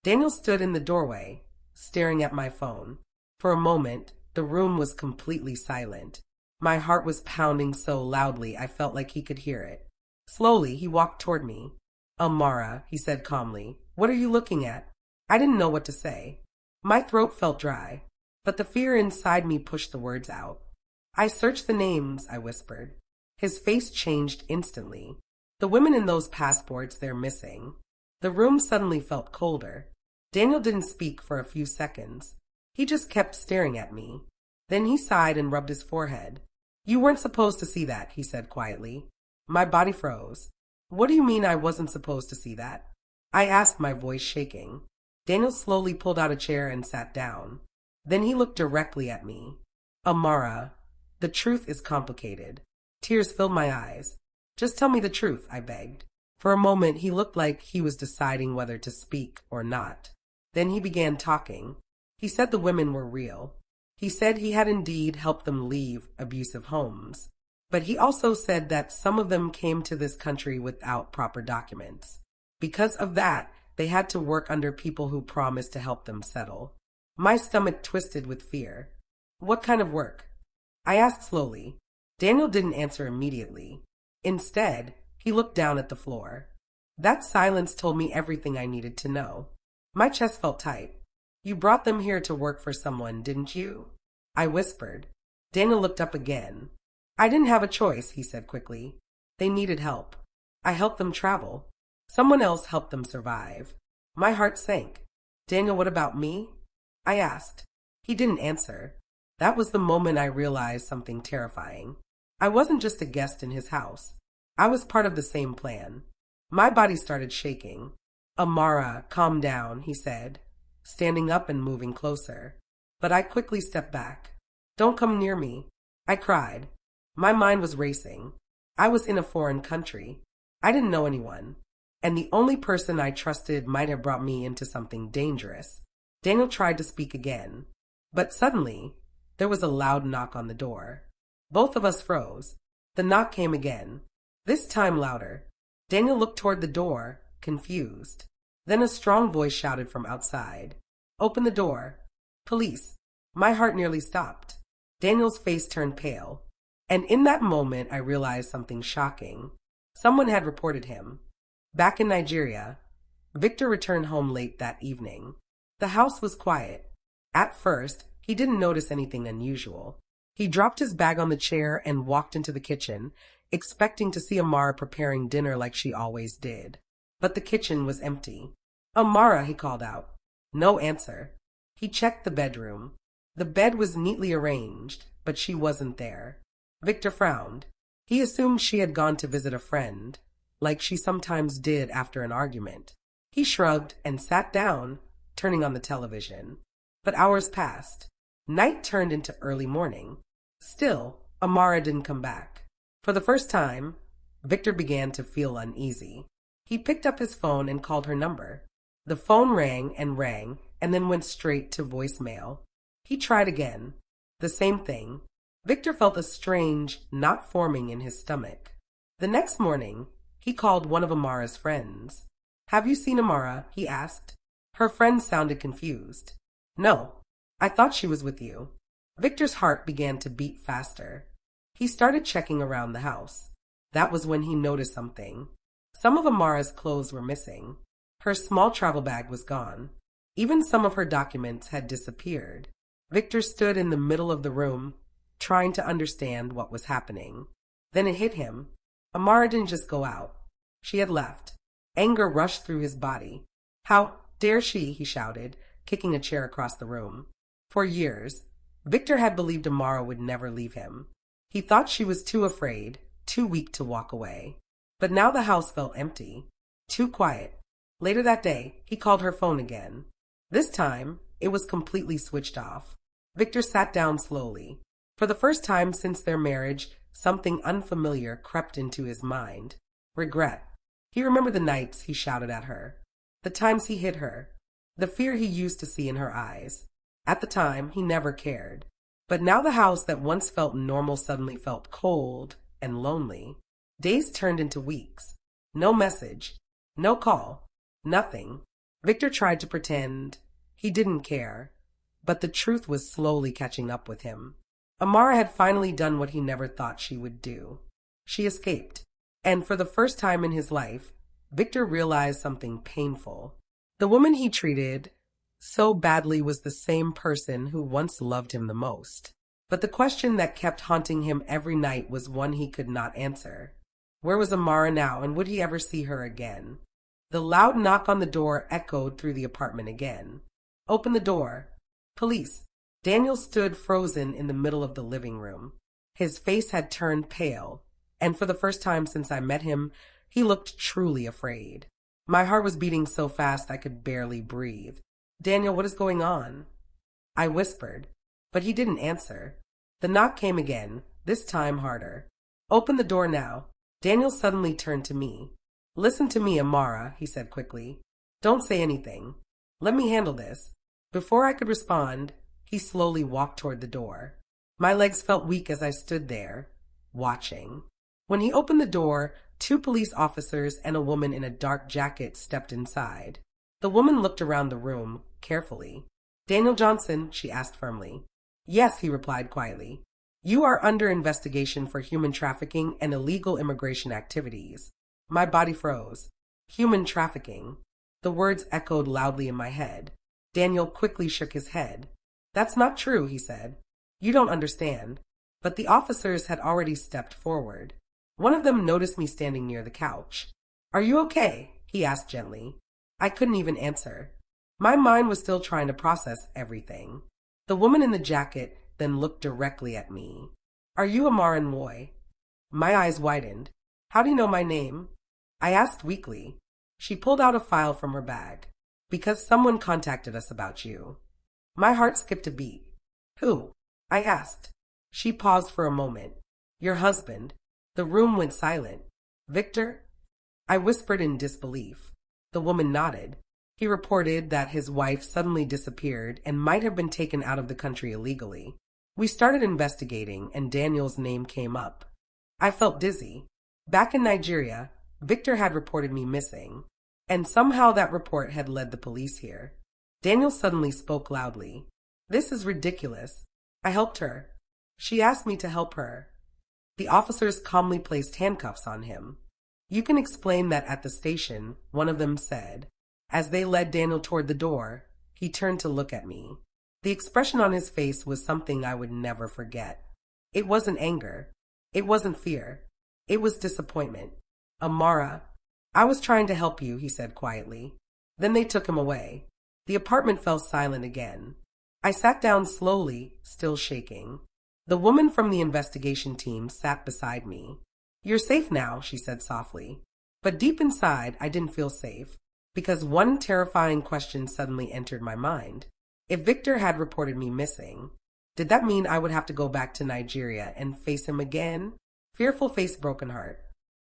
Daniel stood in the doorway, staring at my phone. For a moment, the room was completely silent. My heart was pounding so loudly I felt like he could hear it. Slowly, he walked toward me. Amara, he said calmly, what are you looking at? I didn't know what to say. My throat felt dry, but the fear inside me pushed the words out. I searched the names, I whispered. His face changed instantly. The women in those passports, they're missing. The room suddenly felt colder. Daniel didn't speak for a few seconds. He just kept staring at me. Then he sighed and rubbed his forehead. You weren't supposed to see that, he said quietly. My body froze. What do you mean I wasn't supposed to see that? I asked, my voice shaking. Daniel slowly pulled out a chair and sat down. Then he looked directly at me. Amara, the truth is complicated. Tears filled my eyes. Just tell me the truth, I begged. For a moment, he looked like he was deciding whether to speak or not. Then he began talking. He said the women were real. He said he had indeed helped them leave abusive homes. But he also said that some of them came to this country without proper documents. Because of that, they had to work under people who promised to help them settle. My stomach twisted with fear. What kind of work? I asked slowly. Daniel didn't answer immediately. Instead, he looked down at the floor. That silence told me everything I needed to know. My chest felt tight. You brought them here to work for someone, didn't you? I whispered. Daniel looked up again. I didn't have a choice, he said quickly. They needed help. I helped them travel. Someone else helped them survive. My heart sank. Daniel, what about me? I asked. He didn't answer. That was the moment I realized something terrifying. I wasn't just a guest in his house. I was part of the same plan. My body started shaking. Amara, calm down, he said, standing up and moving closer. But I quickly stepped back. Don't come near me. I cried. My mind was racing. I was in a foreign country. I didn't know anyone. And the only person I trusted might have brought me into something dangerous. Daniel tried to speak again. But suddenly, there was a loud knock on the door. Both of us froze. The knock came again. This time louder. Daniel looked toward the door, confused. Then a strong voice shouted from outside. Open the door. Police. My heart nearly stopped. Daniel's face turned pale. And in that moment, I realized something shocking. Someone had reported him. Back in Nigeria, Victor returned home late that evening. The house was quiet. At first, he didn't notice anything unusual. He dropped his bag on the chair and walked into the kitchen, expecting to see Amara preparing dinner like she always did. But the kitchen was empty. Amara, he called out. No answer. He checked the bedroom. The bed was neatly arranged, but she wasn't there. Victor frowned. He assumed she had gone to visit a friend, like she sometimes did after an argument. He shrugged and sat down, turning on the television. But hours passed. Night turned into early morning. Still, Amara didn't come back. For the first time, Victor began to feel uneasy. He picked up his phone and called her number. The phone rang, and then went straight to voicemail. He tried again. The same thing. Victor felt a strange knot forming in his stomach. The next morning, he called one of Amara's friends. Have you seen Amara? He asked. Her friend sounded confused. No, I thought she was with you. Victor's heart began to beat faster. He started checking around the house. That was when he noticed something. Some of Amara's clothes were missing. Her small travel bag was gone. Even some of her documents had disappeared. Victor stood in the middle of the room, trying to understand what was happening. Then it hit him. Amara didn't just go out. She had left. Anger rushed through his body. How dare she, he shouted, kicking a chair across the room. For years, Victor had believed Amara would never leave him. He thought she was too afraid, too weak to walk away. But now the house felt empty, too quiet. Later that day, he called her phone again. This time, it was completely switched off. Victor sat down slowly. For the first time since their marriage, something unfamiliar crept into his mind. Regret. He remembered the nights he shouted at her, the times he hit her, the fear he used to see in her eyes. At the time, he never cared. But now the house that once felt normal suddenly felt cold and lonely. Days turned into weeks. No message, no call, nothing. Victor tried to pretend he didn't care, but the truth was slowly catching up with him. Amara had finally done what he never thought she would do. She escaped, and for the first time in his life, Victor realized something painful. The woman he treated so badly was the same person who once loved him the most. But the question that kept haunting him every night was one he could not answer. Where was Amara now, and would he ever see her again? The loud knock on the door echoed through the apartment again. "Open the door." "Police." Daniel stood frozen in the middle of the living room. His face had turned pale, and for the first time since I met him, he looked truly afraid. My heart was beating so fast I could barely breathe. "Daniel, what is going on?" I whispered, but he didn't answer. The knock came again, this time harder. "Open the door now." Daniel suddenly turned to me. "Listen to me, Amara," he said quickly. "Don't say anything. Let me handle this." Before I could respond, he slowly walked toward the door. My legs felt weak as I stood there, watching. When he opened the door, 2 police officers and a woman in a dark jacket stepped inside. The woman looked around the room, carefully. "Daniel Johnson," she asked firmly. "Yes," he replied quietly. "You are under investigation for human trafficking and illegal immigration activities." My body froze. Human trafficking. The words echoed loudly in my head. Daniel quickly shook his head. "That's not true," he said. "You don't understand." But the officers had already stepped forward. One of them noticed me standing near the couch. "Are you okay?" he asked gently. I couldn't even answer. My mind was still trying to process everything. The woman in the jacket then looked directly at me. "Are you Amara Roy?" My eyes widened. "How do you know my name?" I asked weakly. She pulled out a file from her bag. "Because someone contacted us about you." My heart skipped a beat. "Who?" I asked. She paused for a moment. "Your husband." The room went silent. "Victor?" I whispered in disbelief. The woman nodded. He reported that his wife suddenly disappeared and might have been taken out of the country illegally. We started investigating, and Daniel's name came up. I felt dizzy. Back in Nigeria, Victor had reported me missing, and somehow that report had led the police here. Daniel suddenly spoke loudly. "This is ridiculous. I helped her. She asked me to help her." The officers calmly placed handcuffs on him. "You can explain that at the station," one of them said. As they led Daniel toward the door, he turned to look at me. The expression on his face was something I would never forget. It wasn't anger. It wasn't fear. It was disappointment. "Amara, I was trying to help you," he said quietly. Then they took him away. The apartment fell silent again. I sat down slowly, still shaking. The woman from the investigation team sat beside me. "You're safe now," she said softly. But deep inside, I didn't feel safe, because one terrifying question suddenly entered my mind. If Victor had reported me missing, did that mean I would have to go back to Nigeria and face him again? Fearful face, broken heart.